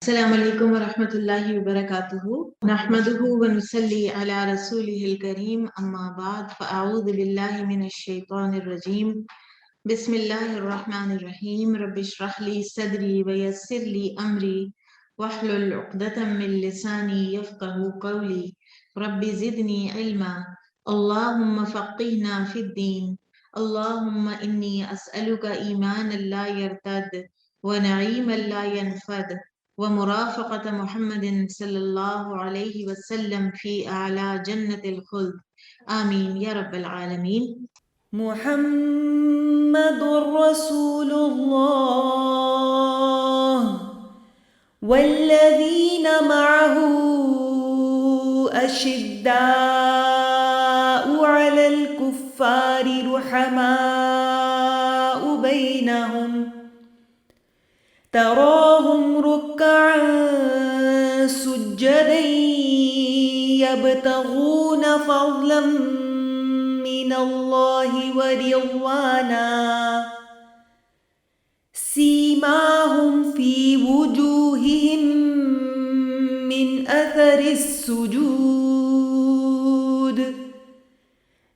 السلام علیکم ورحمۃ اللہ وبرکاتہ نحمده ونصلی علی رسوله الکریم اما بعد فاعوذ باللہ من الشیطان الرجیم بسم اللہ الرحمن الرحیم رب اشرح لی صدری ویسر لی امری واحلل عقدۃ من لسانی یفقهوا قولی رب زدنی علما اللہم فقہنا فی الدین اللہم انی اسألک ایمانا لا یرتد ونعیما لا ینفد ومرافقة محمد صلی اللہ علیہ وسلم فی اعلی جنت الخلد آمین یا رب العالمین۔ محمد رسول اللہ والذین معه اشداء علی الکفار رحماء بینہم تراهم ركعا سجدا يبتغون فضلا من الله ورضوانا سيماهم في وجوههم من أثر السجود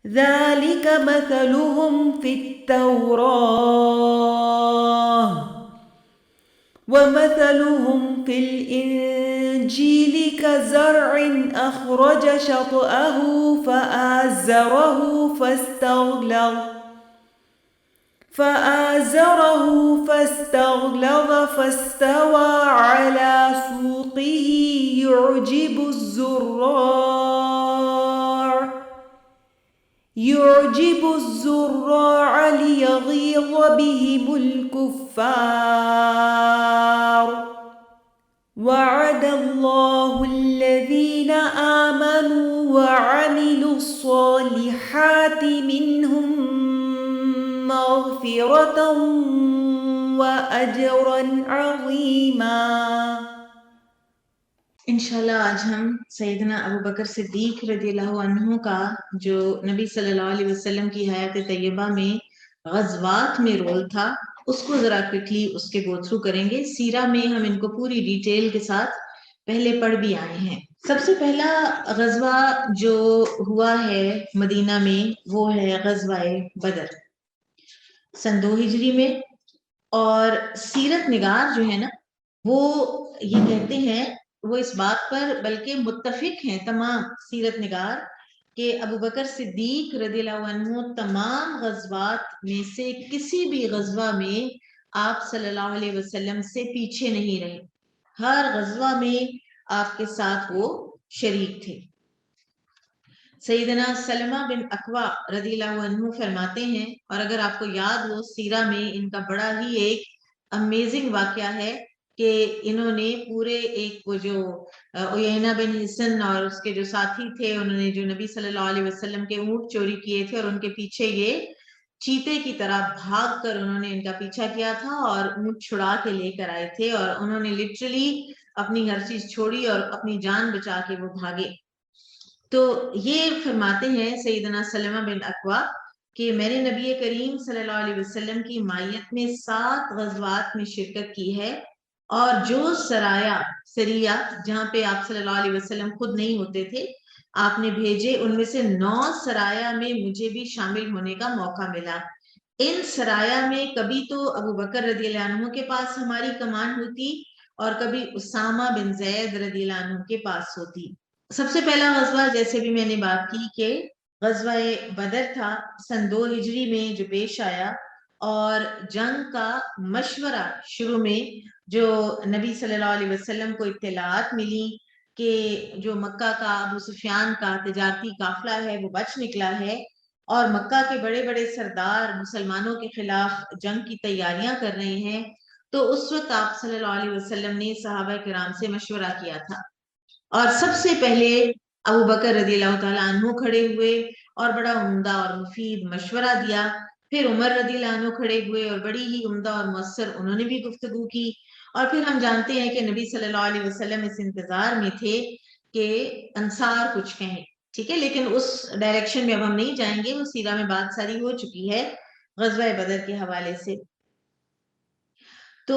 ذلك مثلهم في التوراة ومثلهم في الإنجيل كزرع أخرج شطأه فآزره فاستغلظ فاستوى على سوقه يعجب الزراع ليغيظ بهم الكفار وعد الله الذين آمنوا وعملوا الصالحات منهم مغفرة وأجرا عظيما۔ انشاءاللہ آج ہم سیدنا ابو بکر صدیق رضی اللہ عنہ کا جو نبی صلی اللہ علیہ وسلم کی حیات طیبہ میں غزوات میں رول تھا اس کو ذرا کوئکلی اس کے گو تھرو کریں گے۔ سیرہ میں ہم ان کو پوری ڈیٹیل کے ساتھ پہلے پڑھ بھی آئے ہیں۔ سب سے پہلا غزوہ جو ہوا ہے مدینہ میں وہ ہے غزوہ بدر سن 2 ہجری میں، اور سیرت نگار جو ہے نا وہ یہ کہتے ہیں، وہ اس بات پر بلکہ متفق ہیں تمام سیرت نگار کہ ابو بکر صدیق رضی اللہ عنہ تمام غزوات میں سے کسی بھی غزوہ میں آپ صلی اللہ علیہ وسلم سے پیچھے نہیں رہے، ہر غزوہ میں آپ کے ساتھ وہ شریک تھے۔ سیدنا سلمہ بن اکوع رضی اللہ عنہ فرماتے ہیں، اور اگر آپ کو یاد ہو سیرہ میں ان کا بڑا ہی ایک امیزنگ واقعہ ہے کہ انہوں نے پورے ایک وہ جو عیینہ بن حصن اور اس کے جو ساتھی تھے انہوں نے جو نبی صلی اللہ علیہ وسلم کے اونٹ چوری کیے تھے اور ان کے پیچھے یہ چیتے کی طرح بھاگ کر انہوں نے ان کا پیچھا کیا تھا اور اونٹ چھڑا کے لے کر آئے تھے، اور انہوں نے لٹرلی اپنی ہر چیز چھوڑی اور اپنی جان بچا کے وہ بھاگے۔ تو یہ فرماتے ہیں سیدنا سلمہ بن اکوع کہ میں نے نبی کریم صلی اللہ علیہ وسلم کی مائیت میں 7 غزوات میں شرکت کی ہے، اور جو سریہ جہاں پہ آپ صلی اللہ علیہ وسلم خود نہیں ہوتے تھے آپ نے بھیجے، ان میں سے 9 سرایا میں مجھے بھی شامل ہونے کا موقع ملا۔ ان سرایا میں کبھی تو ابو بکر رضی اللہ عنہ کے پاس ہماری کمان ہوتی اور کبھی اسامہ بن زید رضی اللہ عنہ کے پاس ہوتی۔ سب سے پہلا غزوہ جیسے بھی میں نے بات کی کہ غزوہ بدر تھا سن 2 ہجری میں جو پیش آیا، اور جنگ کا مشورہ شروع میں جو نبی صلی اللہ علیہ وسلم کو اطلاعات ملی کہ جو مکہ کا ابو سفیان کا تجارتی قافلہ ہے وہ بچ نکلا ہے اور مکہ کے بڑے بڑے سردار مسلمانوں کے خلاف جنگ کی تیاریاں کر رہے ہیں، تو اس وقت آپ صلی اللہ علیہ وسلم نے صحابہ کرام سے مشورہ کیا تھا، اور سب سے پہلے ابو بکر رضی اللہ تعالیٰ عنہ کھڑے ہوئے اور بڑا عمدہ اور مفید مشورہ دیا، پھر عمر رضی اللہ عنہ کھڑے ہوئے اور بڑی ہی عمدہ اور مؤثر انہوں نے بھی گفتگو کی، اور پھر ہم جانتے ہیں کہ نبی صلی اللہ علیہ وسلم اس انتظار میں تھے کہ انصار کچھ کہیں، ٹھیک ہے، لیکن اس ڈائریکشن میں اب ہم نہیں جائیں گے، وہ سیرہ میں بات ساری ہو چکی ہے غزوہ بدر کے حوالے سے۔ تو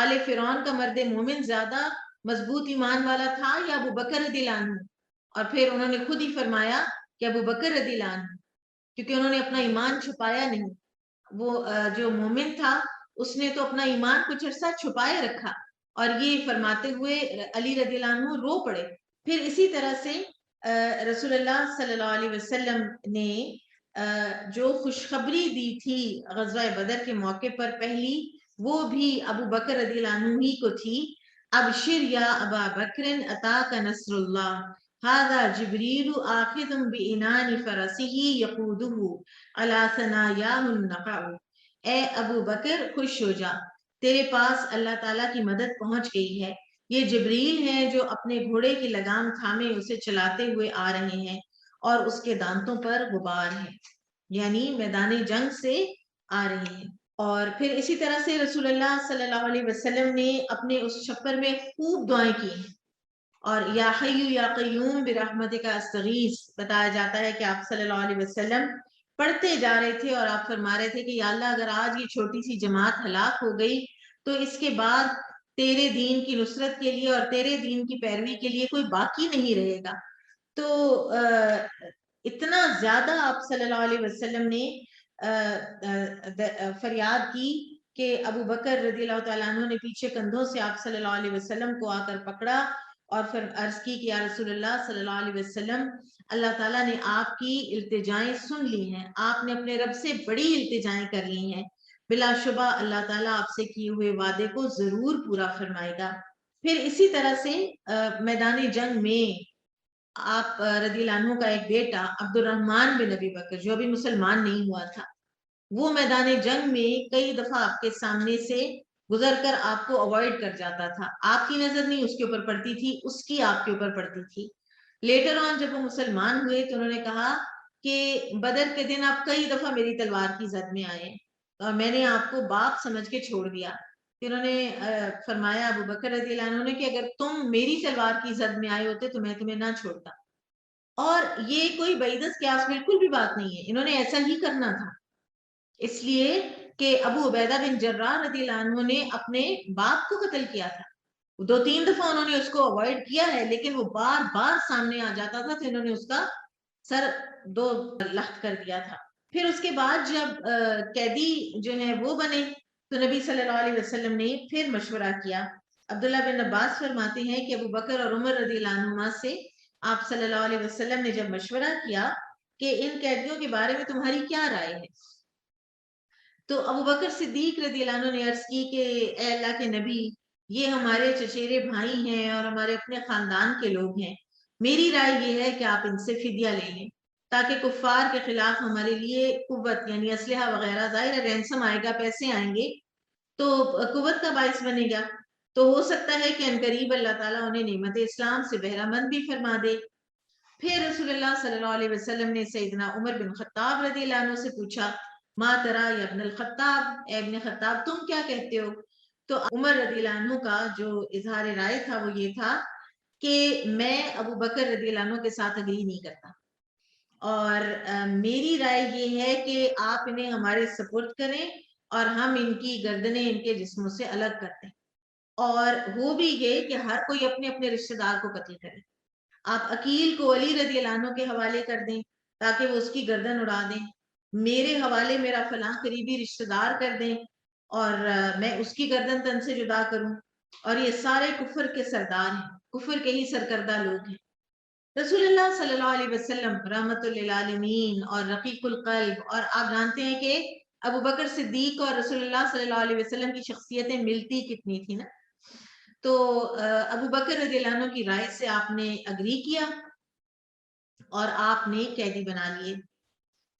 آل فرعون کا مرد مومن زیادہ مضبوط ایمان والا تھا یا ابو بکر رضی اللہ عنہ؟ اور پھر انہوں نے خود ہی فرمایا کہ ابو بکر رضی اللہ عنہ، کیونکہ انہوں نے اپنا ایمان چھپایا نہیں. وہ جو مومن تھا اس نے تو اپنا ایمان کچھ عرصہ چھپائے رکھا، اور یہ فرماتے ہوئے علی رضی اللہ عنہ رو پڑے. پھر اسی طرح سے رسول اللہ صلی اللہ علیہ وسلم نے جو خوشخبری دی تھی غزوہ بدر کے موقع پر پہلی، وہ بھی ابو بکر رضی اللہ عنہ ہی کو تھی. ابشر یا ابا بکر اتاک نصر اللہ هذا جبریل آخذ بعنان فرسه یقودہ علی ثنایاہ النقع. اے ابو بکر خوش ہو جا، تیرے پاس اللہ تعالیٰ کی مدد پہنچ گئی ہے. یہ جبریل ہیں جو اپنے گھوڑے کی لگام تھامے اسے چلاتے ہوئے آ رہے ہیں، اور اس کے دانتوں پر غبار ہے، یعنی میدان جنگ سے آ رہے ہیں. اور پھر اسی طرح سے رسول اللہ صلی اللہ علیہ وسلم نے اپنے اس چھپر میں خوب دعائیں کی ہیں. اور یا حی یا قیوم برحمتک استغیث بتایا جاتا ہے کہ آپ صلی اللہ علیہ وسلم پڑھتے جا رہے تھے اور آپ فرما رہے تھے کہ یا اللہ اگر آج یہ چھوٹی سی جماعت ہلاک ہو گئی تو اس کے بعد تیرے دین کی نصرت کے لیے اور تیرے دین کی پیروی کے لیے کوئی باقی نہیں رہے گا. تو اتنا زیادہ آپ صلی اللہ علیہ وسلم نے فریاد کی کہ ابو بکر رضی اللہ تعالیٰ عنہ نے پیچھے کندھوں سے آپ صلی اللہ علیہ وسلم کو آ کر پکڑا اور پھر عرض کی کہ یا رسول اللہ صلی اللہ علیہ وسلم، اللہ تعالیٰ نے آپ کی التجائیں سن لی ہیں، آپ نے اپنے رب سے بڑی التجائیں کر لی ہیں، بلا شبہ اللہ تعالیٰ آپ سے کیے ہوئے وعدے کو ضرور پورا فرمائے گا. پھر اسی طرح سے میدان جنگ میں آپ رضی اللہ عنہ کا ایک بیٹا عبد الرحمن بن ابی بکر جو ابھی مسلمان نہیں ہوا تھا، وہ میدان جنگ میں کئی دفعہ آپ کے سامنے سے گزر کر آپ کو اوائڈ کر جاتا تھا. آپ کی نظر نہیں اس کے اوپر پڑتی تھی، اس کی آپ کے اوپر پڑتی تھی. لیٹر آن جب وہ مسلمان ہوئے تو انہوں نے کہا کہ بدر کے دن آپ کئی دفعہ میری تلوار کی زد میں آئے اور میں نے آپ کو باپ سمجھ کے چھوڑ دیا. پھر انہوں نے فرمایا ابو بکر رضی اللہ عنہ نے کہ اگر تم میری تلوار کی زد میں آئے ہوتے تو میں تمہیں نہ چھوڑتا. اور یہ کوئی بعیدت قیاس بالکل بھی بات نہیں ہے، انہوں نے ایسا ہی کرنا تھا، اس لیے کہ ابو عبیدہ بن جراح رضی اللہ عنہ نے اپنے باپ کو قتل کیا تھا. 2-3 دفعہ انہوں نے اس کو اوائڈ کیا ہے، لیکن وہ بار بار سامنے آ جاتا تھا تو انہوں نے اس کا سر 2 لخت کر دیا تھا. پھر اس کے بعد جب قیدی جو ہے وہ بنے تو نبی صلی اللہ علیہ وسلم نے پھر مشورہ کیا. عبداللہ بن عباس فرماتے ہیں کہ ابو بکر اور عمر رضی اللہ عنہما سے آپ صلی اللہ علیہ وسلم نے جب مشورہ کیا کہ ان قیدیوں کے بارے میں تمہاری کیا رائے ہے، تو ابو بکر صدیق رضی اللہ عنہ نے عرض کی کہ اے اللہ کے نبی، یہ ہمارے چچیرے بھائی ہیں اور ہمارے اپنے خاندان کے لوگ ہیں، میری رائے یہ ہے کہ آپ ان سے فدیہ لے لیں تاکہ کفار کے خلاف ہمارے لیے قوت یعنی اسلحہ وغیرہ، ظاہر رینسم آئے گا، پیسے آئیں گے تو قوت کا باعث بنے گا، تو ہو سکتا ہے کہ عنقریب اللہ تعالیٰ انہیں نعمت اسلام سے بہرہ مند بھی فرما دے. پھر رسول اللہ صلی اللہ علیہ وسلم نے سیدنا عمر بن خطاب رضی اللہ عنہ سے پوچھا ما ترا یا ابن الخطاب، اے ابن خطاب تم کیا کہتے ہو؟ تو عمر رضی اللہ عنہ کا جو اظہار رائے تھا وہ یہ تھا کہ میں ابو بکر رضی اللہ عنہ کے ساتھ اگری نہیں کرتا، اور میری رائے یہ ہے کہ آپ انہیں ہمارے سپورٹ کریں اور ہم ان کی گردنیں ان کے جسموں سے الگ کرتے ہیں، اور ہو بھی یہ کہ ہر کوئی اپنے اپنے رشتہ دار کو قتل کرے. آپ عقیل کو علی رضی اللہ عنہ کے حوالے کر دیں تاکہ وہ اس کی گردن اڑا دیں، میرے حوالے میرا فلاں قریبی رشتہ دار کر دیں اور میں اس کی گردن تن سے جدا کروں، اور یہ سارے کفر کے سردار ہیں، کفر کے ہی سرکردہ لوگ ہیں. رسول اللہ صلی اللہ علیہ وسلم رحمت للعالمین اور رقیق القلب، اور آپ جانتے ہیں کہ ابو بکر صدیق اور رسول اللہ صلی اللہ علیہ وسلم کی شخصیتیں ملتی کتنی تھی نا. تو ابو بکر رضی اللہ عنہ کی رائے سے آپ نے اگری کیا اور آپ نے قیدی بنا لیے.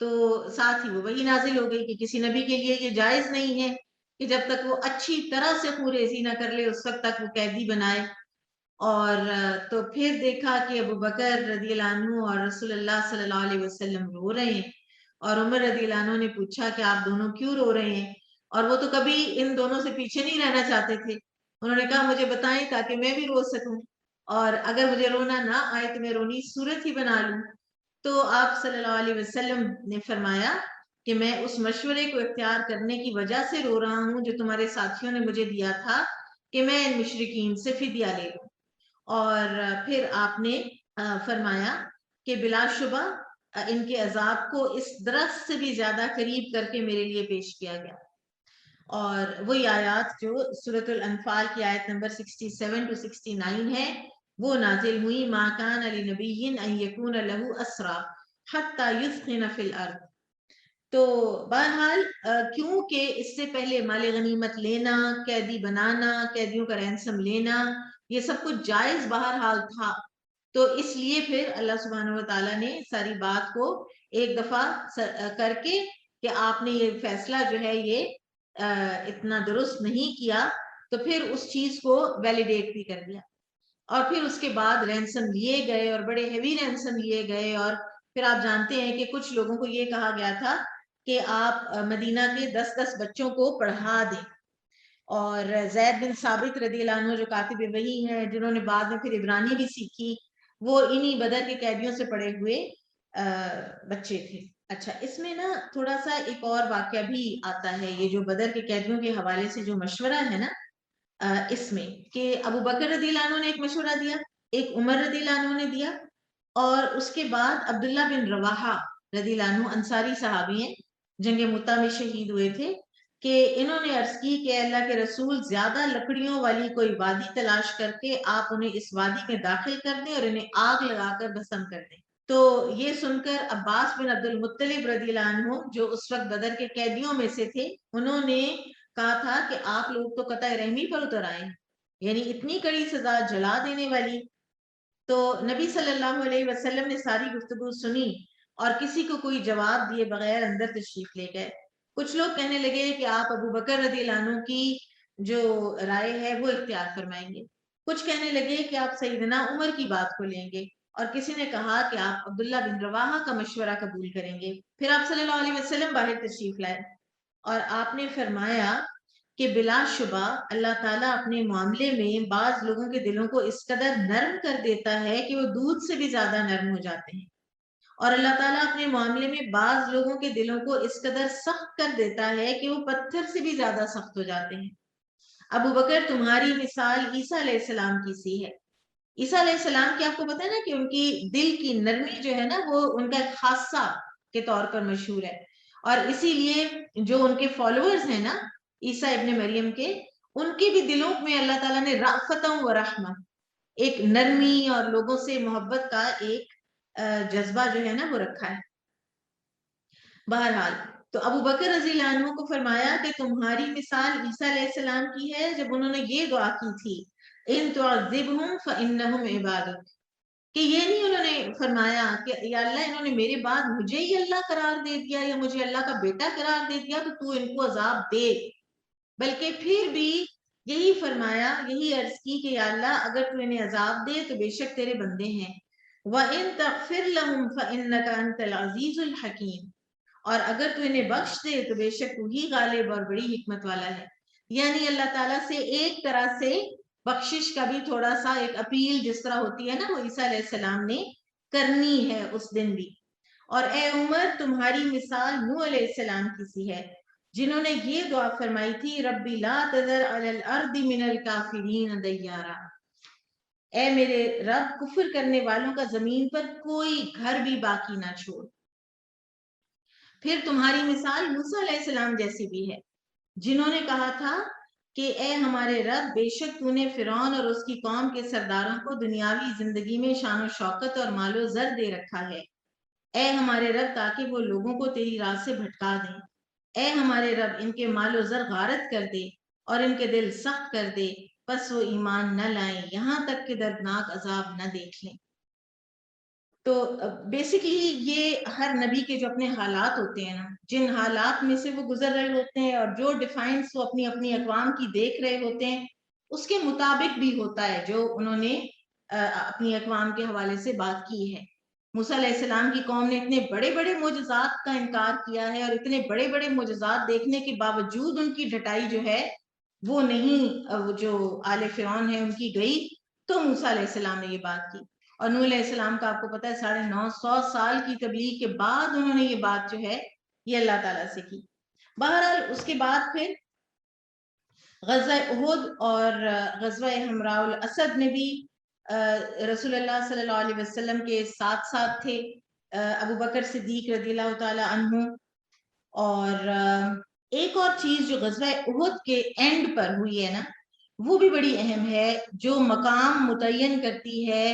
تو ساتھ ہی وہ وہی نازل ہو گئی کہ کسی نبی کے لیے یہ جائز نہیں ہے کہ جب تک وہ اچھی طرح سے خوریزی نہ کر لے اس وقت تک وہ قیدی بنائے. اور تو پھر دیکھا کہ ابو بکر رضی اللہ عنہ اور رسول اللہ صلی اللہ علیہ وسلم رو رہے ہیں، اور عمر رضی اللہ عنہ نے پوچھا کہ آپ دونوں کیوں رو رہے ہیں، اور وہ تو کبھی ان دونوں سے پیچھے نہیں رہنا چاہتے تھے. انہوں نے کہا مجھے بتائیں تاکہ میں بھی رو سکوں، اور اگر مجھے رونا نہ آئے تو میں رونی صورت ہی بنا لوں. تو آپ صلی اللہ علیہ وسلم نے فرمایا کہ میں اس مشورے کو اختیار کرنے کی وجہ سے رو رہا ہوں جو تمہارے ساتھیوں نے مجھے دیا تھا کہ میں ان مشرکین سے فدیہ لے لوں. اور پھر آپ نے فرمایا کہ بلا شبہ ان کے عذاب کو اس درخت سے بھی زیادہ قریب کر کے میرے لیے پیش کیا گیا. اور وہی آیات جو سورۃ الانفال کی آیت نمبر 67 to 69 ہے وہ نازل ہوئی. ما کان لنبی ان یکون له اسرا حتی یثخن فی الارض. تو بہرحال کیونکہ اس سے پہلے مال غنیمت لینا، قیدی بنانا، قیدیوں کا رینسم لینا، یہ سب کچھ جائز بہرحال تھا. تو اس لیے پھر اللہ سبحانہ و تعالیٰ نے ساری بات کو ایک دفعہ کر کے کہ آپ نے یہ فیصلہ جو ہے یہ اتنا درست نہیں کیا، تو پھر اس چیز کو ویلیڈیٹ بھی کر دیا. اور پھر اس کے بعد رینسم لیے گئے اور بڑے ہیوی رینسم لیے گئے. اور پھر آپ جانتے ہیں کہ کچھ لوگوں کو یہ کہا گیا تھا کہ آپ مدینہ کے 10 بچوں کو پڑھا دیں. اور زید بن ثابت رضی اللہ عنہ جو کاتب وحی ہیں، جنہوں نے بعد میں پھر عبرانی بھی سیکھی، وہ انہی بدر کے قیدیوں سے پڑھے ہوئے بچے تھے. اچھا، اس میں نا تھوڑا سا ایک اور واقعہ بھی آتا ہے، یہ جو بدر کے قیدیوں کے حوالے سے جو مشورہ ہے نا اس میں، کہ ابو بکر رضی اللہ عنہ نے ایک مشورہ دیا، ایک عمر رضی اللہ عنہ نے دیا، اور اس کے بعد عبداللہ بن رواحہ رضی اللہ عنہ انصاری صحابی ہیں، جنگ مؤتہ میں شہید ہوئے تھے، کہ انہوں نے عرض کی کہ اللہ کے رسول زیادہ لکڑیوں والی کوئی وادی تلاش کر کے آپ انہیں اس وادی میں داخل کر دیں اور انہیں آگ لگا کر بھسم کر دیں. تو یہ سن کر عباس بن عبد المطلب رضی اللہ عنہ جو اس وقت بدر کے قیدیوں میں سے تھے، انہوں نے کہا تھا کہ آپ لوگ تو قطع رحمی پر اتر آئے، یعنی اتنی کڑی سزا جلا دینے والی. تو نبی صلی اللہ علیہ وسلم نے ساری گفتگو سنی اور کسی کو کوئی جواب دیے بغیر اندر تشریف لے گئے. کچھ لوگ کہنے لگے کہ آپ ابو بکر رضی اللہ عنہ کی جو رائے ہے وہ اختیار فرمائیں گے، کچھ کہنے لگے کہ آپ سیدنا عمر کی بات کو لیں گے، اور کسی نے کہا کہ آپ عبداللہ بن رواحہ کا مشورہ قبول کریں گے. پھر آپ صلی اللہ علیہ وسلم باہر تشریف لائے اور آپ نے فرمایا کہ بلا شبہ اللہ تعالیٰ اپنے معاملے میں بعض لوگوں کے دلوں کو اس قدر نرم کر دیتا ہے کہ وہ دودھ سے بھی زیادہ نرم ہو جاتے ہیں، اور اللہ تعالیٰ اپنے معاملے میں بعض لوگوں کے دلوں کو اس قدر سخت کر دیتا ہے کہ وہ پتھر سے بھی زیادہ سخت ہو جاتے ہیں. ابو بکر تمہاری مثال عیسیٰ علیہ السلام کی سی ہے. عیسیٰ علیہ السلام کی آپ کو پتہ ہے نا کہ ان کی دل کی نرمی جو ہے نا وہ ان کا ایک خاصہ کے طور پر مشہور ہے، اور اسی لیے جو ان کے فالوورز ہیں نا عیسیٰ ابن مریم کے، ان کے بھی دلوں میں اللہ تعالیٰ نے رأفتہ و رحمہ، ایک نرمی اور لوگوں سے محبت کا ایک جذبہ جو ہے نا وہ رکھا ہے. بہرحال تو ابو بکر رضی اللہ عنہ کو فرمایا کہ تمہاری مثال عیسیٰ علیہ السلام کی ہے جب انہوں نے یہ دعا کی تھی ان تعذبہم فانہم عبادک، کہ یہ نہیں انہوں نے فرمایا کہ یا اللہ انہوں نے میرے بعد مجھے ہی اللہ قرار دے دیا یا مجھے اللہ کا بیٹا قرار دے دیا تو ان کو عذاب دے، بلکہ پھر بھی یہی فرمایا، یہی عرض کی کہ یا اللہ اگر تو انہیں عذاب دے تو بے شک تیرے بندے ہیں، وَإِن تَغْفِرْ لَهُمْ فَإِنَّكَ أَنْتَ الْعَزِيزُ الْحَكِيمُ، اور اگر تو انہیں بخش دے تو بے شک تو ہی غالب اور بڑی حکمت والا ہے. یعنی اللہ تعالیٰ سے ایک طرح سے بخشش کا بھی تھوڑا سا ایک اپیل جس طرح ہوتی ہے نا وہ عیسیٰ علیہ السلام نے کرنی ہے اس دن بھی. اور اے عمر تمہاری مثال نوح علیہ السلام کی سی ہے، جنہوں نے یہ دعا فرمائی تھی ربی لا تذر علی الارض من الکافرین دیارا، اے میرے رب کفر کرنے والوں کا زمین پر کوئی گھر بھی باقی نہ چھوڑ. پھر تمہاری مثال موسیٰ علیہ السلام جیسی بھی ہے، جنہوں نے کہا تھا کہ اے ہمارے رب بے شک تو نے فرعون اور اس کی قوم کے سرداروں کو دنیاوی زندگی میں شان و شوکت اور مال و زر دے رکھا ہے، اے ہمارے رب تاکہ وہ لوگوں کو تیری راہ سے بھٹکا دیں، اے ہمارے رب ان کے مال و زر غارت کر دے اور ان کے دل سخت کر دے، پس وہ ایمان نہ لائیں یہاں تک کہ دردناک عذاب نہ دیکھ لیں. تو بیسیکلی یہ ہر نبی کے جو اپنے حالات ہوتے ہیں نا، جن حالات میں سے وہ گزر رہے ہوتے ہیں اور جو ڈیفائنس وہ اپنی اپنی اقوام کی دیکھ رہے ہوتے ہیں اس کے مطابق بھی ہوتا ہے جو انہوں نے اپنی اقوام کے حوالے سے بات کی ہے. موسیٰ علیہ السلام کی قوم نے اتنے بڑے بڑے معجزات کا انکار کیا ہے، اور اتنے بڑے بڑے معجزات دیکھنے کے باوجود ان کی ڈٹائی جو ہے وہ نہیں جو آل فرعون ہے ان کی گئی، تو موسیٰ علیہ السلام نے یہ بات کی. اور نوح علیہ السلام کا آپ کو پتہ ہے 950 سال کی تبلیغ کے بعد انہوں نے یہ بات جو ہے یہ اللہ تعالیٰ سے کی. بہرحال اس کے بعد پھر غزوہ احد اور غزوہ حمراء الاسد میں بھی رسول اللہ صلی اللہ علیہ وسلم کے ساتھ ساتھ تھے ابو بکر صدیق رضی اللہ تعالی عنہ. اور ایک اور چیز جو غزوہ احد کے اینڈ پر ہوئی ہے نا، وہ بھی بڑی اہم ہے، جو مقام متعین کرتی ہے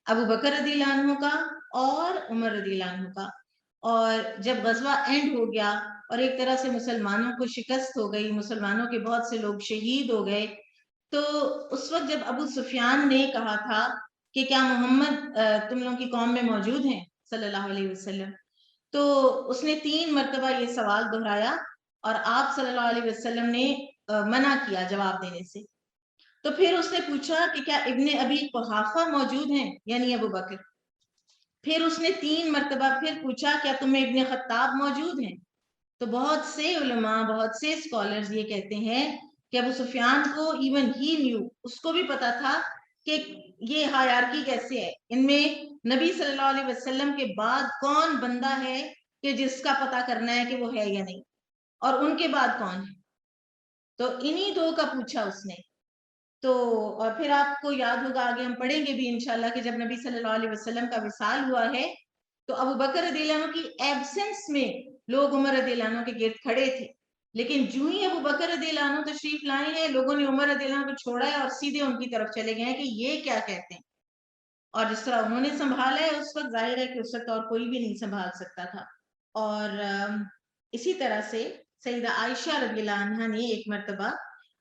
ابو بکر رضی اللہ عنہ کا اور عمر رضی اللہ عنہ کا. اور جب غزوہ اینڈ ہو گیا اور ایک طرح سے مسلمانوں کو شکست ہو گئی، مسلمانوں کے بہت سے لوگ شہید ہو گئے، تو اس وقت جب ابو سفیان نے کہا تھا کہ کیا محمد تم لوگوں کی قوم میں موجود ہیں صلی اللہ علیہ وسلم، تو اس نے 3 مرتبہ یہ سوال دہرایا اور آپ صلی اللہ علیہ وسلم نے منع کیا جواب دینے سے. تو پھر اس نے پوچھا کہ کیا ابن ابی قحافہ موجود ہیں، یعنی ابو بکر. پھر اس نے 3 مرتبہ پھر پوچھا کیا تمہیں ابن خطاب موجود ہیں. تو بہت سے علماء، بہت سے اسکالرز یہ کہتے ہیں کہ ابو سفیان کو ایون ہی نیو، اس کو بھی پتا تھا کہ یہ ہائرارکی کیسے ہے، ان میں نبی صلی اللہ علیہ وسلم کے بعد کون بندہ ہے کہ جس کا پتہ کرنا ہے کہ وہ ہے یا نہیں، اور ان کے بعد کون ہے. تو انہی 2 کا پوچھا اس نے. تو اور پھر آپ کو یاد ہوگا، آگے ہم پڑھیں گے بھی انشاءاللہ، کہ جب نبی صلی اللہ علیہ وسلم کا وصال ہوا ہے تو ابو بکر رضی اللہ عنہ کی ایبسنس میں لوگ عمر رضی اللہ عنہ کے گرد کھڑے تھے، لیکن جو ہی ابو بکر رضی اللہ عنہ تشریف لائے ہیں، لوگوں نے عمر رضی اللہ عنہ کو چھوڑا ہے اور سیدھے ان کی طرف چلے گئے ہیں کہ یہ کیا کہتے ہیں. اور جس طرح انہوں نے سنبھالا ہے اس وقت، ظاہر ہے کہ اس وقت اور کوئی بھی نہیں سنبھال سکتا تھا. اور اسی طرح سے سیدہ عائشہ رضی اللہ عنہ نے ایک مرتبہ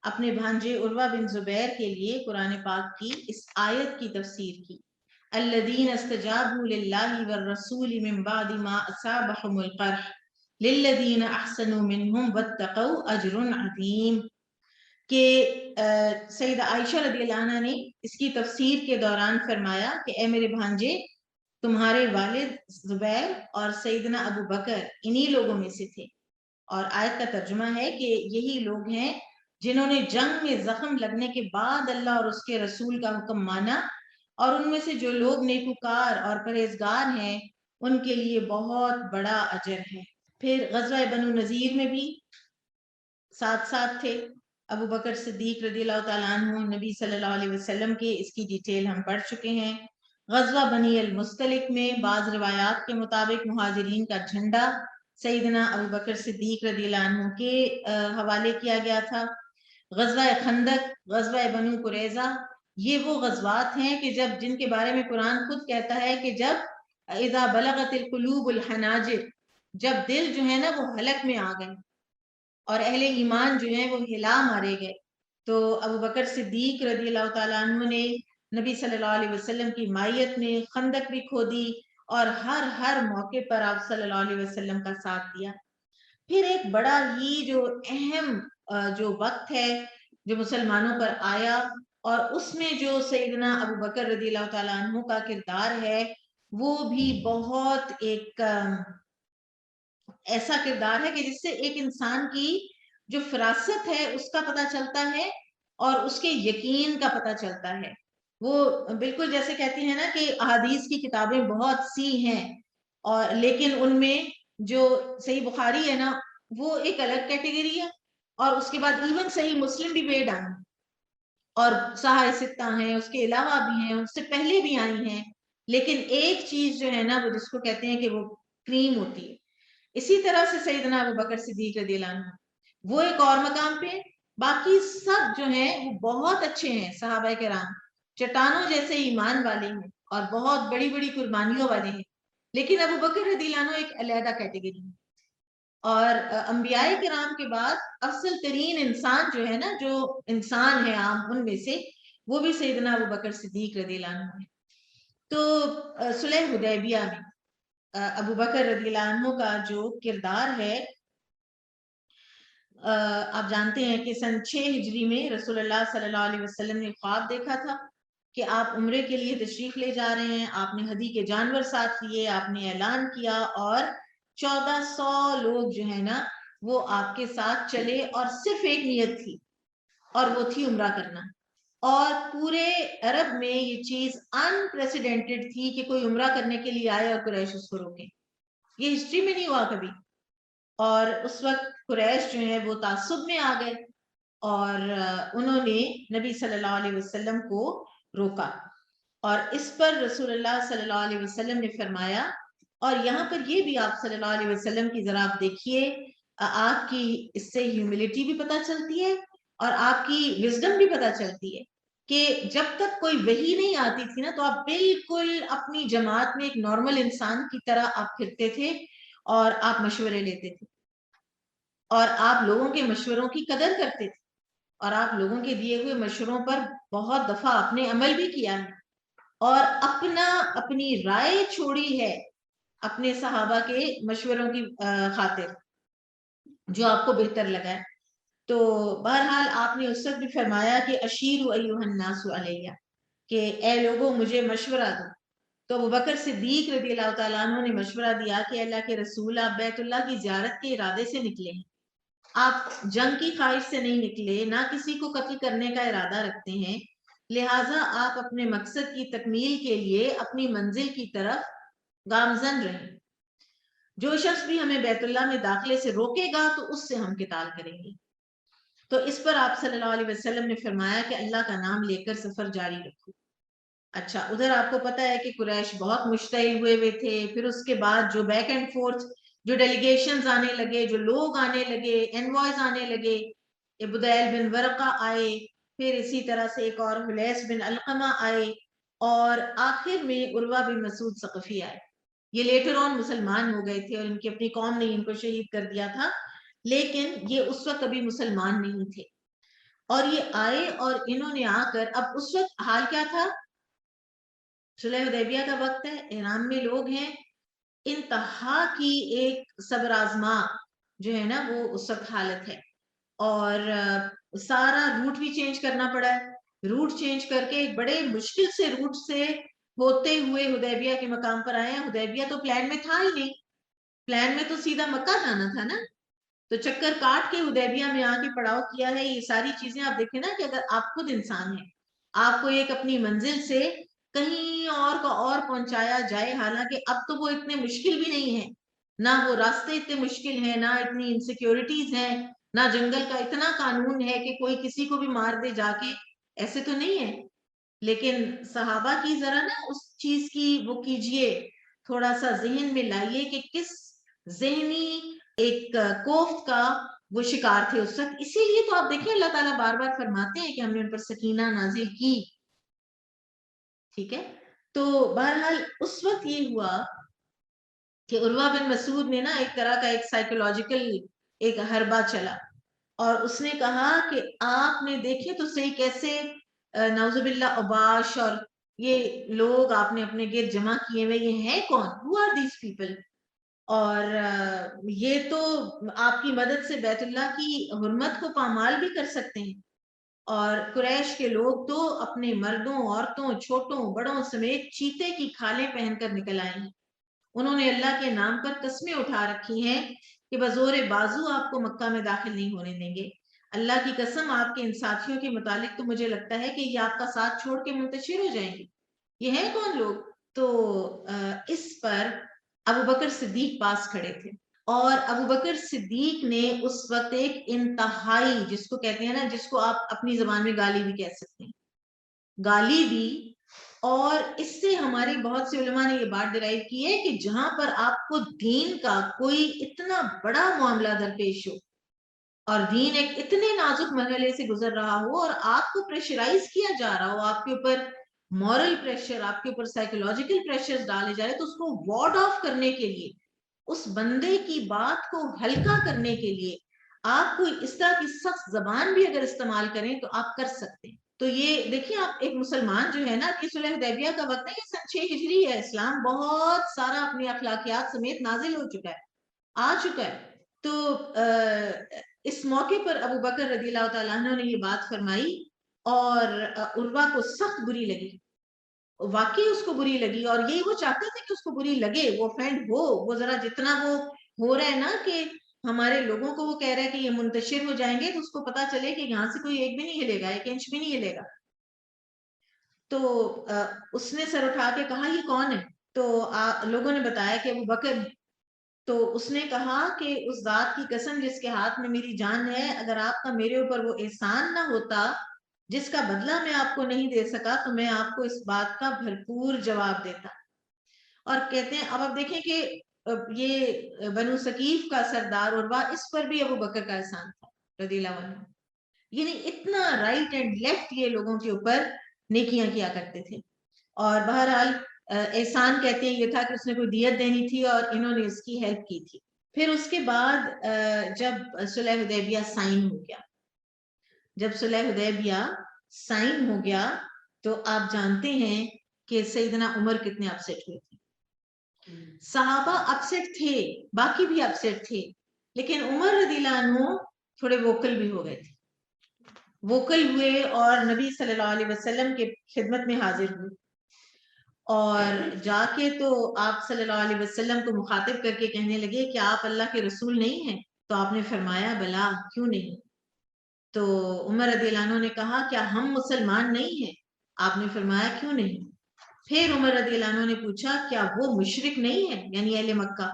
اپنے بھانجے عروہ بن زبیر کے لیے قرآن پاک کی اس آیت کی تفسیر کی، الذین استجابوا للہ والرسول من بعد ما اصابہم القرح للذین احسنوا منہم واتقوا اجر عظیم. کہ سیدہ عائشہ رضی اللہ عنہ نے اس کی تفسیر کے دوران فرمایا کہ اے میرے بھانجے، تمہارے والد زبیر اور سیدنا ابو بکر انہی لوگوں میں سے تھے. اور آیت کا ترجمہ ہے کہ یہی لوگ ہیں جنہوں نے جنگ میں زخم لگنے کے بعد اللہ اور اس کے رسول کا حکم مانا، اور ان میں سے جو لوگ نیکوکار اور پرہیزگار ہیں ان کے لیے بہت بڑا اجر ہے. پھر غزوہ بنو نذیر میں بھی ساتھ ساتھ تھے ابو بکر صدیق رضی اللہ تعالیٰ عنہ، نبی صلی اللہ علیہ وسلم کے، اس کی ڈیٹیل ہم پڑھ چکے ہیں. غزوہ بنی المستلق میں بعض روایات کے مطابق مہاجرین کا جھنڈا سیدنا ابو بکر صدیق رضی اللہ عنہ کے حوالے کیا گیا تھا. غزوہ خندق، غزوہ بنو قریظہ، یہ وہ غزوات ہیں کہ جن کے بارے میں قرآن خود کہتا ہے کہ جب اذا بلغت القلوب الحناجر، جب دل جو ہے نا وہ حلق میں آ گئے اور اہل ایمان جو ہیں وہ ہلا مارے گئے، تو ابو بکر صدیق رضی اللہ تعالیٰ عنہ نے نبی صلی اللہ علیہ وسلم کی مائیت میں خندق بھی کھودی اور ہر موقع پر آپ صلی اللہ علیہ وسلم کا ساتھ دیا. پھر ایک بڑا ہی جو اہم جو وقت ہے جو مسلمانوں پر آیا، اور اس میں جو سیدنا ابو بکر رضی اللہ تعالیٰ عنہ کا کردار ہے وہ بھی بہت ایک ایسا کردار ہے کہ جس سے ایک انسان کی جو فراست ہے اس کا پتہ چلتا ہے اور اس کے یقین کا پتہ چلتا ہے. وہ بالکل جیسے کہتی ہیں نا کہ احادیث کی کتابیں بہت سی ہیں، اور لیکن ان میں جو صحیح بخاری ہے نا وہ ایک الگ کیٹیگری ہے، اور اس کے بعد ایون صحیح مسلم بھی وے ڈاؤن، اور صحاح ستہ ہیں، اس کے علاوہ بھی ہیں، اس سے پہلے بھی آئی ہیں، لیکن ایک چیز جو ہے نا وہ جس کو کہتے ہیں کہ وہ کریم ہوتی ہے. اسی طرح سے سیدنا ابو بکر صدیق رضی اللہ عنہ وہ ایک اور مقام پہ، باقی سب جو ہیں وہ بہت اچھے ہیں، صحابہ کرام چٹانوں جیسے ایمان والے ہیں اور بہت بڑی بڑی قربانیوں والے ہیں، لیکن ابو بکر رضی اللہ عنہ ایک علیحدہ کیٹیگری ہے. اور انبیاء کرام کے بعد افضل ترین انسان جو ہے نا، جو انسان ہے عام ان میں سے، وہ بھی سیدنا ابو بکر صدیق رضی اللہ عنہ ہے. تو صلح حدیبیہ میں ابو بکر رضی اللہ عنہ کا جو کردار ہے، آپ جانتے ہیں کہ سن 6 ہجری میں رسول اللہ صلی اللہ علیہ وسلم نے خواب دیکھا تھا کہ آپ عمرے کے لیے تشریف لے جا رہے ہیں. آپ نے ہدی کے جانور ساتھ لیے، آپ نے اعلان کیا، اور 1400 لوگ جو ہیں نا وہ آپ کے ساتھ چلے، اور صرف ایک نیت تھی، اور وہ تھی عمرہ کرنا. اور پورے عرب میں یہ چیز انپریسیڈنٹڈ تھی کہ کوئی عمرہ کرنے کے لیے آئے اور قریش اس کو روکے. یہ ہسٹری میں نہیں ہوا کبھی. اور اس وقت قریش جو ہے وہ تعصب میں آ گئے، اور انہوں نے نبی صلی اللہ علیہ وسلم کو روکا، اور اس پر رسول اللہ صلی اللہ علیہ وسلم نے فرمایا، اور یہاں پر یہ بھی آپ صلی اللہ علیہ وسلم کی ذرا آپ دیکھیے، آپ کی اس سے ہیوملٹی بھی پتہ چلتی ہے اور آپ کی وزڈم بھی پتہ چلتی ہے کہ جب تک کوئی وحی نہیں آتی تھی نا تو آپ بالکل اپنی جماعت میں ایک نارمل انسان کی طرح آپ پھرتے تھے اور آپ مشورے لیتے تھے اور آپ لوگوں کے مشوروں کی قدر کرتے تھے اور آپ لوگوں کے دیے ہوئے مشوروں پر بہت دفعہ اپنے عمل بھی کیا ہے اور اپنی رائے چھوڑی ہے اپنے صحابہ کے مشوروں کی خاطر جو آپ کو بہتر لگا ہے۔ تو بہرحال آپ نے اس وقت بھی فرمایا کہ اشیروا ایھا الناس علیہ، کہ اے لوگوں مجھے مشورہ دو۔ تو ابوبکر صدیق رضی اللہ تعالیٰ عنہ نے مشورہ دیا کہ اللہ کے رسول، آپ بیت اللہ کی زیارت کے ارادے سے نکلے ہیں، آپ جنگ کی خواہش سے نہیں نکلے، نہ کسی کو قتل کرنے کا ارادہ رکھتے ہیں، لہٰذا آپ اپنے مقصد کی تکمیل کے لیے اپنی منزل کی طرف گامزن رہیں۔ جو شخص بھی ہمیں بیت اللہ میں داخلے سے روکے گا تو اس سے ہم قتال کریں گے۔ تو اس پر آپ صلی اللہ علیہ وسلم نے فرمایا کہ اللہ کا نام لے کر سفر جاری رکھو۔ اچھا، ادھر آپ کو پتا ہے کہ قریش بہت مشتعل ہوئے تھے، پھر اس کے بعد جو بیک اینڈ فورتھ جو ڈیلیگیشنز آنے لگے، جو لوگ آنے لگے، انوائز آنے لگے، بدیل بن ورقہ آئے، پھر اسی طرح سے ایک اور حلیس بن علقمہ آئے، اور آخر میں عروہ بن مسعود ثقفی آئے۔ یہ لیٹر آن مسلمان ہو گئے تھے اور ان کی اپنی قوم نے ان کو شہید کر دیا تھا، لیکن یہ اس وقت ابھی مسلمان نہیں تھے، اور یہ آئے اور انہوں نے آ کر، اب اس وقت حال کیا تھا، صلح حدیبیہ کا وقت ہے، احرام میں لوگ ہیں، انتہا کی ایک صبر آزما جو ہے نا وہ اس وقت حالت ہے، اور سارا روٹ بھی چینج کرنا پڑا ہے، روٹ چینج کر کے ایک بڑے مشکل سے روٹ سے ہوتے ہوئے حدیبیہ کے مقام پر آئے ہیں۔ حدیبیہ تو پلان میں تھا ہی نہیں، پلان میں تو سیدھا مکہ جانا تھا نا، تو چکر کاٹ کے حدیبیہ میں آ کے پڑاؤ کیا ہے۔ یہ ساری چیزیں آپ دیکھیں نا کہ اگر آپ خود انسان ہیں، آپ کو ایک اپنی منزل سے کہیں اور کا اور پہنچایا جائے، حالانکہ اب تو وہ اتنے مشکل بھی نہیں ہے، نہ وہ راستے اتنے مشکل ہیں، نہ اتنی انسیکیورٹیز ہیں، نہ جنگل کا اتنا قانون ہے کہ کوئی کسی کو بھی مار دے جا کے، ایسے تو نہیں ہے۔ لیکن صحابہ کی ذرا نا اس چیز کی وہ کیجئے، تھوڑا سا ذہن میں لائیے کہ کس ذہنی ایک کوفت کا وہ شکار تھے اس وقت۔ اسی لیے تو آپ دیکھیں اللہ تعالیٰ بار بار فرماتے ہیں کہ ہم نے ان پر سکینہ نازل کی، ٹھیک ہے۔ تو بہرحال اس وقت یہ ہوا کہ عروہ بن مسعود نے نا ایک طرح کا ایک سائیکولوجیکل ایک حربہ چلا، اور اس نے کہا کہ آپ نے دیکھے تو صحیح کیسے نعوذ باللہ اوباش اور یہ لوگ آپ نے اپنے گرد جمع کیے ہوئے، یہ ہیں کون؟ Who are these people؟ اور یہ تو آپ کی مدد سے بیت اللہ کی حرمت کو پامال بھی کر سکتے ہیں، اور قریش کے لوگ تو اپنے مردوں، عورتوں، چھوٹوں بڑوں سمیت چیتے کی کھالیں پہن کر نکل آئے ہیں۔ انہوں نے اللہ کے نام پر قسمیں اٹھا رکھی ہیں کہ بزور بازو آپ کو مکہ میں داخل نہیں ہونے دیں گے۔ اللہ کی قسم، آپ کے ان ساتھیوں کے متعلق تو مجھے لگتا ہے کہ یہ آپ کا ساتھ چھوڑ کے منتشر ہو جائیں گے۔ یہ ہیں کون لوگ؟ تو اس پر ابوبکر صدیق پاس کھڑے تھے، اور ابوبکر صدیق نے اس وقت ایک انتہائی، جس کو کہتے ہیں نا، جس کو آپ اپنی زبان میں گالی بھی کہہ سکتے ہیں، گالی دی، اور اس سے ہمارے بہت سے علماء نے یہ بات ڈرائیو کی ہے کہ جہاں پر آپ کو دین کا کوئی اتنا بڑا معاملہ درپیش ہو اور دین ایک اتنے نازک مرحلے سے گزر رہا ہو اور آپ کو پریشرائز کیا جا رہا ہو، آپ کے اوپر مورل پریشر، آپ کے اوپر سائیکولوجیکل پریشر ڈالے جا رہے، تو اس کو وارڈ آف کرنے کے لیے، اس بندے کی بات کو ہلکا کرنے کے لیے آپ کوئی اس طرح کی سخت زبان بھی اگر استعمال کریں تو آپ کر سکتے ہیں۔ تو یہ دیکھیں، آپ ایک مسلمان جو ہے نا، کہ صلح حدیبیہ کا وقت ہے، یہ سن 6 ہجری ہے، اسلام بہت سارا اپنی اخلاقیات سمیت نازل ہو چکا ہے، آ چکا ہے۔ تو اس موقع پر ابوبکر رضی اللہ تعالیٰ عنہ نے یہ بات فرمائی، اور عروہ کو سخت بری لگی، واقعی اس کو بری لگی، اور یہی وہ چاہتے تھے کہ اس کو بری لگے، وہ فینڈ ہو، وہ ذرا جتنا وہ ہو رہا ہے نا کہ ہمارے لوگوں کو وہ کہہ رہا ہے کہ یہ منتشر ہو جائیں گے، تو اس کو پتا چلے کہ یہاں سے کوئی ایک بھی نہیں ہلے گا، 1 انچ بھی نہیں ہلے گا۔ تو اس نے سر اٹھا کے کہا یہ کون ہے؟ تو لوگوں نے بتایا کہ ابوبکر۔ تو اس نے کہا کہ اس ذات کی قسم جس کے ہاتھ میں میری جان ہے، اگر آپ کا میرے اوپر وہ احسان نہ ہوتا جس کا بدلہ میں آپ کو نہیں دے سکا تو میں آپ کو اس بات کا بھرپور جواب دیتا۔ اور کہتے ہیں اب آپ دیکھیں کہ یہ بنو ثقیف کا سردار عروہ، اس پر بھی ابو بکر کا احسان تھا رضی اللہ عنہ، یعنی اتنا رائٹ اینڈ لیفٹ یہ لوگوں کے اوپر نیکیاں کیا کرتے تھے۔ اور بہرحال احسان کہتے ہیں یہ تھا کہ اس نے کوئی دیت دینی تھی اور انہوں نے اس کی ہیلپ کی تھی۔ پھر اس کے بعد جب صلح حدیبیہ سائن ہو گیا، جب صلح حدیبیہ سائن ہو گیا تو آپ جانتے ہیں کہ سیدنا عمر کتنے اپسیٹ ہوئے تھے۔ صحابہ اپسیٹ تھے، باقی بھی اپسیٹ تھے، لیکن عمر رضی اللہ عنہ تھوڑے ووکل بھی ہو گئے تھے، ووکل ہوئے اور نبی صلی اللہ علیہ وسلم کے خدمت میں حاضر ہوئے، اور جا کے تو آپ صلی اللہ علیہ وسلم کو مخاطب کر کے کہنے لگے کہ آپ اللہ کے رسول نہیں ہیں؟ تو آپ نے فرمایا بلا، کیوں نہیں؟ تو عمر رضی اللہ عنہ نے کہا کیا ہم مسلمان نہیں ہیں؟ آپ نے فرمایا کیوں نہیں؟ پھر عمر رضی اللہ عنہ نے پوچھا کیا وہ مشرک نہیں ہے یعنی اہل مکہ؟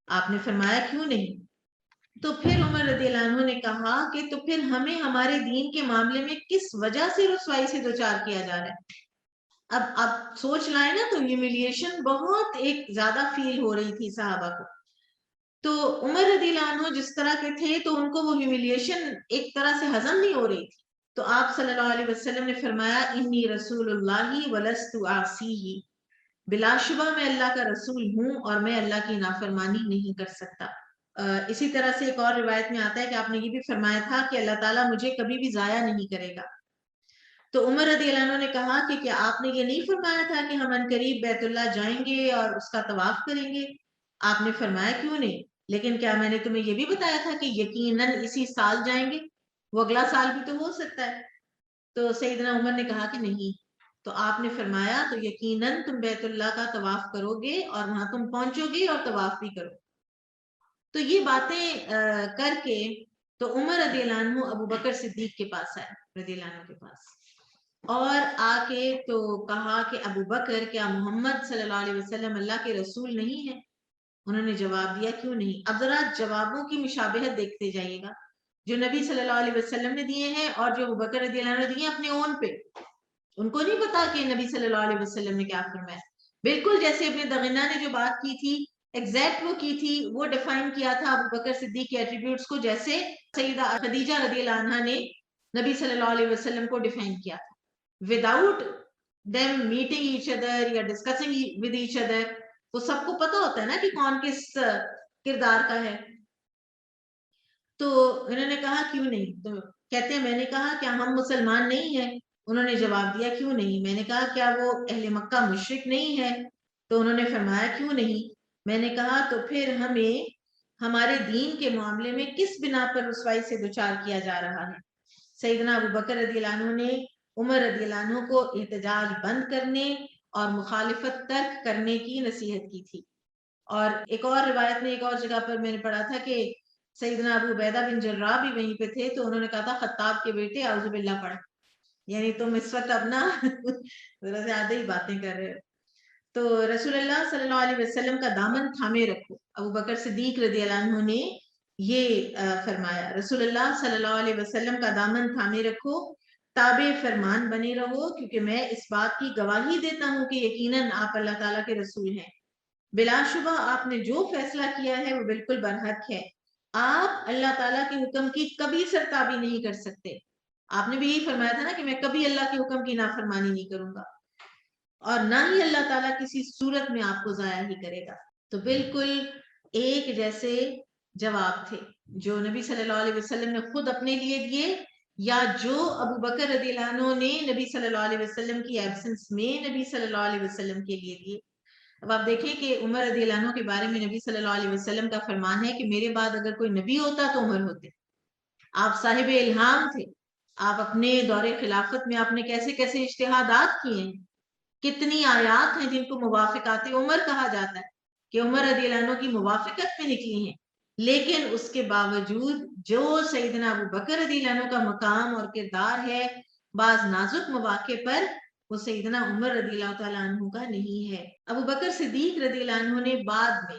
آپ نے فرمایا کیوں نہیں؟ تو پھر عمر رضی اللہ عنہ نے کہا کہ تو پھر ہمیں ہمارے دین کے معاملے میں کس وجہ سے رسوائی سے دوچار کیا جا رہا ہے؟ اب آپ سوچ لائیں نا، تو ہیوملیشن بہت ایک زیادہ فیل ہو رہی تھی صحابہ کو۔ تو عمر رضی اللہ عنہ جس طرح کے تھے تو ان کو وہ ہیوملیشن ایک طرح سے ہضم نہیں ہو رہی تھی، تو آپ صلی اللہ علیہ وسلم نے فرمایا انی رسول اللہ ولست اعصیہ، بلا شبہ میں اللہ کا رسول ہوں اور میں اللہ کی نافرمانی نہیں کر سکتا۔ اسی طرح سے ایک اور روایت میں آتا ہے کہ آپ نے یہ بھی فرمایا تھا کہ اللہ تعالیٰ مجھے کبھی بھی ضائع نہیں کرے گا۔ تو عمر رضی اللہ عنہ نے کہا کہ کیا آپ نے یہ نہیں فرمایا تھا کہ ہم عنقریب بیت اللہ جائیں گے اور اس کا طواف کریں گے؟ آپ نے فرمایا کیوں نہیں، لیکن کیا میں نے تمہیں یہ بھی بتایا تھا کہ یقیناً اسی سال جائیں گے؟ وہ اگلا سال بھی تو ہو سکتا ہے۔ تو سیدنا عمر نے کہا کہ نہیں، تو آپ نے فرمایا تو یقیناً تم بیت اللہ کا طواف کرو گے اور وہاں تم پہنچو گے اور طواف بھی کرو۔ تو یہ باتیں کر کے تو عمر رضی اللہ عنہ ابو بکر صدیق کے پاس آئے رضی اللہ عنہ کے پاس، اور آ کے تو کہا کہ ابو بکر کیا محمد صلی اللہ علیہ وسلم اللہ کے رسول نہیں ہے؟ انہوں نے جواب دیا کیوں نہیں۔ اب ذرا جوابوں کی مشابہت دیکھتے جائیے گا جو نبی صلی اللہ علیہ وسلم نے دیے ہیں اور جو ابو بکر رضی اللہ عنہ نے دیے ہیں اپنے اون پہ۔ ان کو نہیں پتا کہ نبی صلی اللہ علیہ وسلم نے کیا فرمایا، بالکل جیسے ابن دغنہ نے جو بات کی تھی ایگزیکٹ وہ کی تھی، وہ ڈیفائن کیا تھا ابو بکر صدیق کے ایٹریبیوٹس کو، جیسے سیدہ خدیجہ رضی اللہ عنہا نے نبی صلی اللہ علیہ وسلم کو ڈیفائن کیا تھا without them meeting each other یا discussing with each other۔ وہ سب کو پتا ہوتا ہے نا کہ کون کس کردار کا ہے۔ تو انہوں نے کہا کیوں نہیں، تو کہتے ہیں میں نے کہا کیا ہم مسلمان نہیں ہیں؟ انہوں نے جواب دیا کیوں نہیں۔ میں نے کہا کیا وہ اہل مکہ مشرک نہیں ہے؟ تو انہوں نے فرمایا کیوں نہیں۔ میں نے کہا تو پھر ہمیں ہمارے دین کے معاملے میں کس بنا پر رسوائی سے دوچار کیا جا رہا ہے؟ سیدنا ابو بکر رضی اللہ عنہ نے عمر رضی اللہ عنہ کو احتجاج بند کرنے اور مخالفت ترک کرنے کی نصیحت کی تھی۔ اور ایک اور روایت میں ایک اور جگہ پر میں نے پڑھا تھا کہ سیدنا ابو عبیدہ بن جراح بھی وہیں پہ تھے، تو انہوں نے کہا تھا خطاب کے بیٹے اعوذ باللہ پڑھ، یعنی تم اس وقت اپنا ذرا زیادہ ہی باتیں کر رہے ہو۔ تو رسول اللہ صلی اللہ علیہ وسلم کا دامن تھامے رکھو، ابو بکر صدیق رضی اللہ عنہ نے یہ فرمایا، رسول اللہ صلی اللہ علیہ وسلم کا دامن تھامے رکھو، تابع فرمان بنے رہو، کیونکہ میں اس بات کی گواہی دیتا ہوں کہ یقیناً آپ اللہ تعالیٰ کے رسول ہیں، بلا شبہ آپ نے جو فیصلہ کیا ہے وہ بالکل برحق ہے، آپ اللہ تعالیٰ کے حکم کی کبھی سرتابی نہیں کر سکتے۔ آپ نے بھی یہی فرمایا تھا نا کہ میں کبھی اللہ کے حکم کی نافرمانی نہیں کروں گا، اور نہ ہی اللہ تعالیٰ کسی صورت میں آپ کو ضائع ہی کرے گا۔ تو بالکل ایک جیسے جواب تھے جو نبی صلی اللہ علیہ وسلم نے خود اپنے لیے دیے، یا جو ابو بکر رضی اللہ عنہ نے نبی صلی اللہ علیہ وسلم کی ایبسنس میں نبی صلی اللہ علیہ وسلم کے لیے دیے۔ اب آپ دیکھیں کہ عمر رضی اللہ عنہ کے بارے میں نبی صلی اللہ علیہ وسلم کا فرمان ہے کہ میرے بعد اگر کوئی نبی ہوتا تو عمر ہوتے، آپ صاحب الہام تھے، آپ اپنے دور خلافت میں آپ نے کیسے کیسے اجتہادات کیے ہیں، کتنی آیات ہیں جن کو موافقات عمر کہا جاتا ہے کہ عمر رضی اللہ عنہ کی موافقت میں نکلی ہیں، لیکن اس کے باوجود جو سیدنا ابو بکر رضی اللہ عنہ کا مقام اور کردار ہے بعض نازک مواقع پر، وہ سیدنا عمر رضی اللہ تعالیٰ عنہ کا نہیں ہے۔ ابو بکر صدیق رضی اللہ عنہ نے بعد میں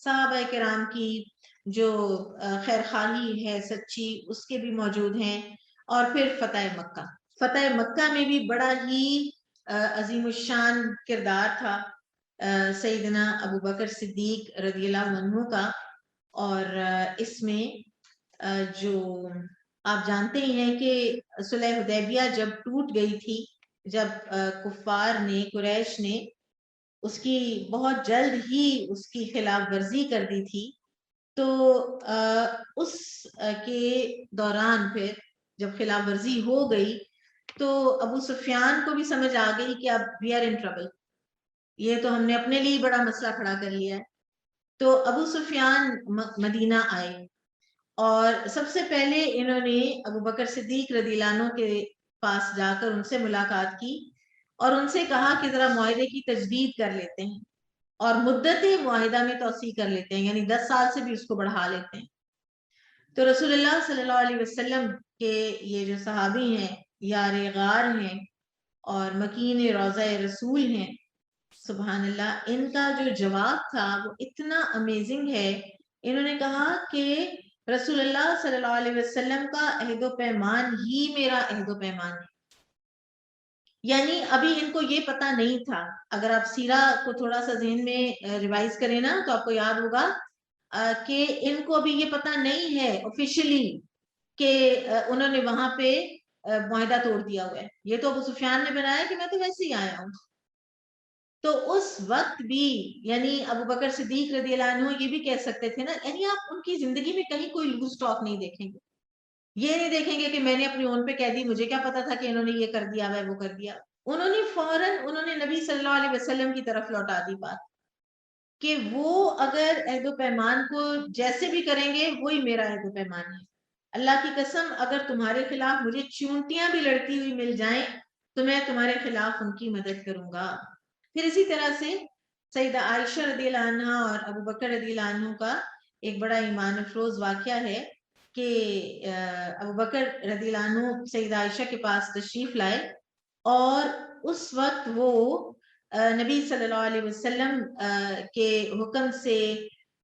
صحابہ کرام کی جو خیر خواہی ہے سچی اس کے بھی موجود ہیں. اور پھر فتح مکہ میں بھی بڑا ہی عظیم الشان کردار تھا سیدنا ابو بکر صدیق رضی اللہ عنہ کا. اور اس میں جو آپ جانتے ہی ہیں کہ صلح حدیبیہ جب ٹوٹ گئی تھی، جب کفار نے قریش نے اس کی بہت جلد ہی اس کی خلاف ورزی کر دی تھی، تو اس کے دوران پھر جب خلاف ورزی ہو گئی تو ابو سفیان کو بھی سمجھ آ گئی کہ اب وی آر ان ٹربل، یہ تو ہم نے اپنے لیے بڑا مسئلہ کھڑا کر لیا ہے. تو ابو سفیان مدینہ آئے اور سب سے پہلے انہوں نے ابو بکر صدیق رضی اللہ عنہ کے پاس جا کر ان سے ملاقات کی اور ان سے کہا کہ ذرا معاہدے کی تجدید کر لیتے ہیں اور مدت معاہدہ میں توسیع کر لیتے ہیں، یعنی 10 سال سے بھی اس کو بڑھا لیتے ہیں. تو رسول اللہ صلی اللہ علیہ وسلم کے یہ جو صحابی ہیں، یار غار ہیں اور مکین روضہ رسول ہیں، سبحان اللہ، ان کا جو جواب تھا وہ اتنا امیزنگ ہے. انہوں نے کہا کہ رسول اللہ صلی اللہ علیہ وسلم کا عہد و پیمان ہی میرا عہد و پیمان ہے. یعنی ابھی ان کو یہ پتا نہیں تھا. اگر آپ سیرہ کو تھوڑا سا ذہن میں ریوائز کریں نا تو آپ کو یاد ہوگا کہ ان کو ابھی یہ پتا نہیں ہے آفیشلی کہ انہوں نے وہاں پہ معاہدہ توڑ دیا ہوا ہے. یہ تو ابو سفیان نے بنایا کہ میں تو ویسے ہی آیا ہوں. تو اس وقت بھی یعنی ابو بکر صدیق رضی اللہ عنہ یہ بھی کہہ سکتے تھے نا، یعنی آپ ان کی زندگی میں کہیں کوئی لوز ٹاک نہیں دیکھیں گے. یہ نہیں دیکھیں گے کہ میں نے اپنی اون پہ کہہ دی، مجھے کیا پتا تھا کہ انہوں نے یہ کر دیا ہے وہ کر دیا. انہوں نے فوراً نبی صلی اللہ علیہ وسلم کی طرف لوٹا دی بات کہ وہ اگر عہد و پیمان کو جیسے بھی کریں گے وہی میرا عہد و پیمان ہے. اللہ کی قسم اگر تمہارے خلاف مجھے چونٹیاں بھی لڑتی ہوئی مل جائیں تو میں تمہارے خلاف ان کی مدد کروں گا. پھر اسی طرح سے سیدہ عائشہ رضی اللہ عنہ اور ابو بکر رضی اللہ عنہ کا ایک بڑا ایمان افروز واقعہ ہے کہ ابو بکر رضی اللہ عنہ سیدہ عائشہ کے پاس تشریف لائے اور اس وقت وہ نبی صلی اللہ علیہ وسلم کے حکم سے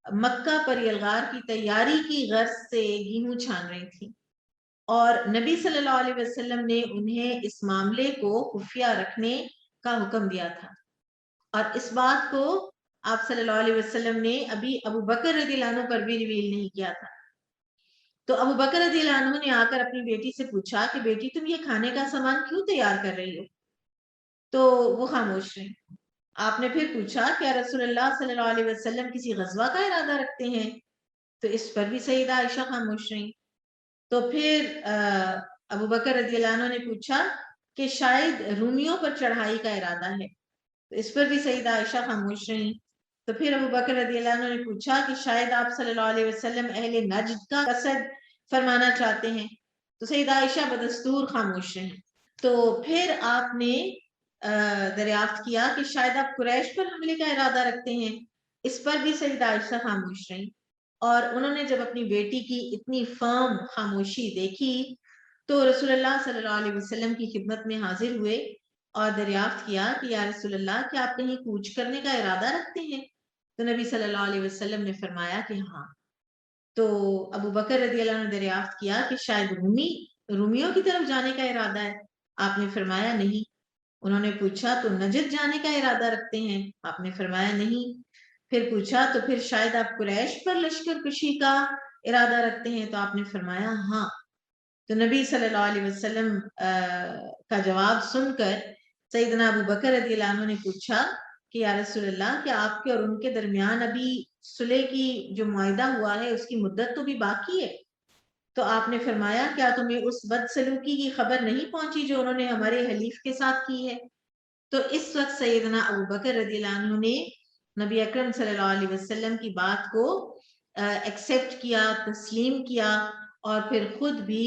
مکہ پر یلغار کی تیاری کی غرض سے گیہوں چھان رہی تھی اور نبی صلی اللہ علیہ وسلم نے انہیں اس معاملے کو خفیہ رکھنے کا حکم دیا تھا. اور اس بات کو آپ صلی اللہ علیہ وسلم نے ابھی ابو بکر رضی اللہ عنہ پر بھی ریویل نہیں کیا تھا. تو ابو بکر رضی اللہ عنہ نے آ کر اپنی بیٹی سے پوچھا کہ بیٹی تم یہ کھانے کا سامان کیوں تیار کر رہی ہو؟ تو وہ خاموش رہی. آپ نے پھر پوچھا کیا رسول اللہ صلی اللہ علیہ وسلم کسی غزوہ کا ارادہ رکھتے ہیں؟ تو اس پر بھی سیدہ عائشہ خاموش رہی. تو پھر ابو بکر رضی اللہ عنہ نے پوچھا کہ شاید رومیوں پر چڑھائی کا ارادہ ہے؟ تو اس پر بھی سیدہ عائشہ خاموش رہی. تو پھر ابو بکر رضی اللہ عنہ نے پوچھا کہ شاید آپ صلی اللہ علیہ وسلم اہل نجد کا قصد فرمانا چاہتے ہیں؟ تو سیدہ عائشہ بدستور خاموش رہی. تو پھر آپ نے دریافت کیا کہ شاید آپ قریش پر حملے کا ارادہ رکھتے ہیں؟ اس پر بھی سیدہ عائشہ خاموش رہی. اور انہوں نے جب اپنی بیٹی کی اتنی فرم خاموشی دیکھی تو رسول اللہ صلی اللہ علیہ وسلم کی خدمت میں حاضر ہوئے اور دریافت کیا کہ یا رسول اللہ کیا آپ کہیں کوچ کرنے کا ارادہ رکھتے ہیں؟ تو نبی صلی اللہ علیہ وسلم نے فرمایا کہ ہاں. تو ابو بکر رضی اللہ عنہ نے دریافت کیا کہ شاید رومیوں کی طرف جانے کا ارادہ ہے؟ آپ نے فرمایا نہیں. انہوں نے پوچھا تو نجد جانے کا ارادہ رکھتے ہیں؟ آپ نے فرمایا نہیں. پھر پوچھا تو پھر شاید آپ قریش پر لشکر کشی کا ارادہ رکھتے ہیں؟ تو آپ نے فرمایا ہاں. تو نبی صلی اللہ علیہ وسلم کا جواب سن کر سیدنا ابو بکر رضی اللہ عنہ نے پوچھا کہ یا رسول اللہ کیا آپ کے اور ان کے درمیان ابھی صلح کی جو معاہدہ ہوا ہے اس کی مدت تو بھی باقی ہے؟ تو آپ نے فرمایا کیا تمہیں اس بدسلوکی کی خبر نہیں پہنچی جو انہوں نے ہمارے حلیف کے ساتھ کی ہے؟ تو اس وقت سیدنا ابو بکر رضی اللہ عنہ نے نبی اکرم صلی اللہ علیہ وسلم کی بات کو ایکسیپٹ کیا، تسلیم کیا اور پھر خود بھی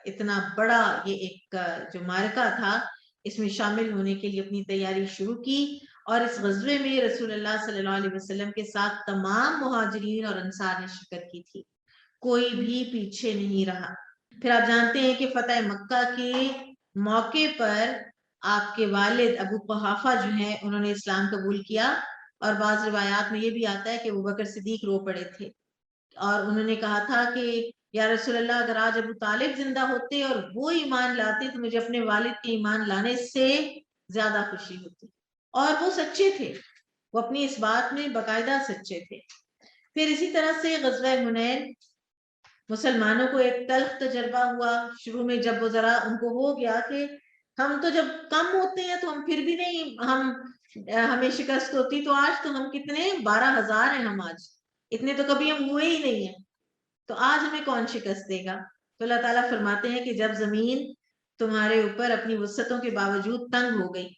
اتنا بڑا یہ ایک جو معرکہ تھا اس میں شامل ہونے کے لیے اپنی تیاری شروع کی. اور اس غزوے میں رسول اللہ صلی اللہ علیہ وسلم کے ساتھ تمام مہاجرین اور انصار نے شرکت کی تھی، کوئی بھی پیچھے نہیں رہا. پھر آپ جانتے ہیں کہ فتح مکہ کے موقع پر آپ کے والد ابو قحافہ جو ہیں انہوں نے اسلام قبول کیا اور بعض روایات میں یہ بھی آتا ہے کہ ابو بکر صدیق رو پڑے تھے اور انہوں نے کہا تھا کہ یا رسول اللہ اگر آج ابو طالب زندہ ہوتے اور وہ ایمان لاتے تو مجھے اپنے والد کے ایمان لانے سے زیادہ خوشی ہوتی. اور وہ سچے تھے, وہ اپنی اس بات میں باقاعدہ سچے تھے. پھر اسی طرح سے غزوہ حنین مسلمانوں کو ایک تلخ تجربہ ہوا شروع میں, جب وہ ذرا ان کو ہو گیا کہ ہم تو جب کم ہوتے ہیں تو ہم پھر بھی نہیں, ہمیں شکست ہوتی, تو آج تو ہم کتنے 12,000 ہیں, ہم آج اتنے تو کبھی ہم ہوئے ہی نہیں ہیں, تو آج ہمیں کون شکست دے گا. تو اللہ تعالیٰ فرماتے ہیں کہ جب زمین تمہارے اوپر اپنی وسعتوں کے باوجود تنگ ہو گئی,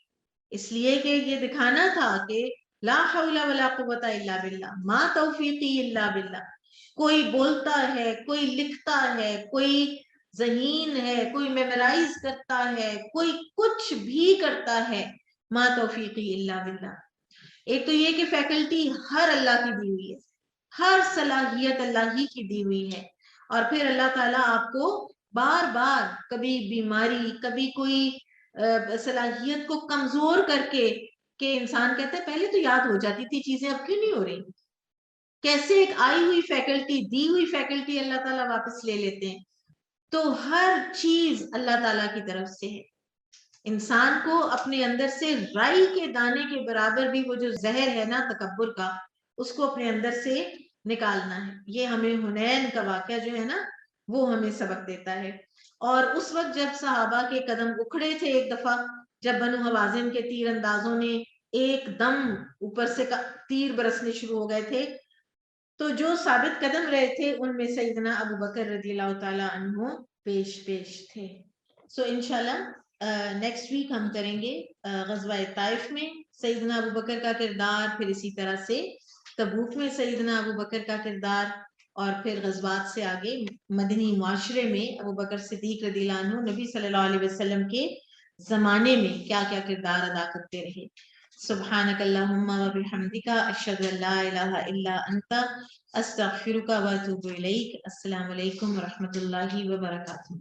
اس لیے کہ یہ دکھانا تھا کہ لا حول ولا قوت الا باللہ, ما توفیقی الا باللہ, کوئی بولتا ہے, کوئی لکھتا ہے, کوئی ذہین ہے, کوئی میمورائز کرتا ہے, کوئی کچھ بھی کرتا ہے, ما توفیقی الا باللہ. ایک تو یہ کہ فیکلٹی ہر اللہ کی دی ہوئی ہے, ہر صلاحیت اللہ ہی کی دی ہوئی ہے, اور پھر اللہ تعالیٰ آپ کو بار بار کبھی بیماری, کبھی کوئی صلاحیت کو کمزور کر کے, کہ انسان کہتا ہے پہلے تو یاد ہو جاتی تھی چیزیں, اب کیوں نہیں ہو رہی. کیسے ایک آئی ہوئی فیکلٹی, دی ہوئی فیکلٹی اللہ تعالیٰ واپس لے لیتے ہیں. تو ہر چیز اللہ تعالیٰ کی طرف سے ہے. انسان کو اپنے اندر سے رائی کے دانے کے برابر بھی وہ جو زہر ہے نا تکبر کا, اس کو اپنے اندر سے نکالنا ہے. یہ ہمیں حنین کا واقعہ جو ہے نا وہ ہمیں سبق دیتا ہے. اور اس وقت جب صحابہ کے قدم اکھڑے تھے ایک دفعہ, جب بنو حوازن کے تیر اندازوں نے ایک دم اوپر سے تیر برسنے شروع ہو گئے تھے, تو جو ثابت قدم رہے تھے ان میں سیدنا ابو بکر رضی اللہ تعالی عنہ پیش تھے. سو انشاءاللہ نیکسٹ ویک ہم کریں گے غزوہ طائف میں سیدنا ابو بکر کا کردار, پھر اسی طرح سے تبوک میں سیدنا ابو بکر کا کردار, اور پھر غزوات سے آگے مدنی معاشرے میں ابو بکر صدیق رضی اللہ عنہ نبی صلی اللہ علیہ وسلم کے زمانے میں کیا کیا کردار ادا کرتے رہے. سبحانک اللہم و بحمدک اشہد ان لا الہ الا انت استغفرک و اتوب الیک. السلام علیکم و رحمۃ اللہ وبرکاتہ.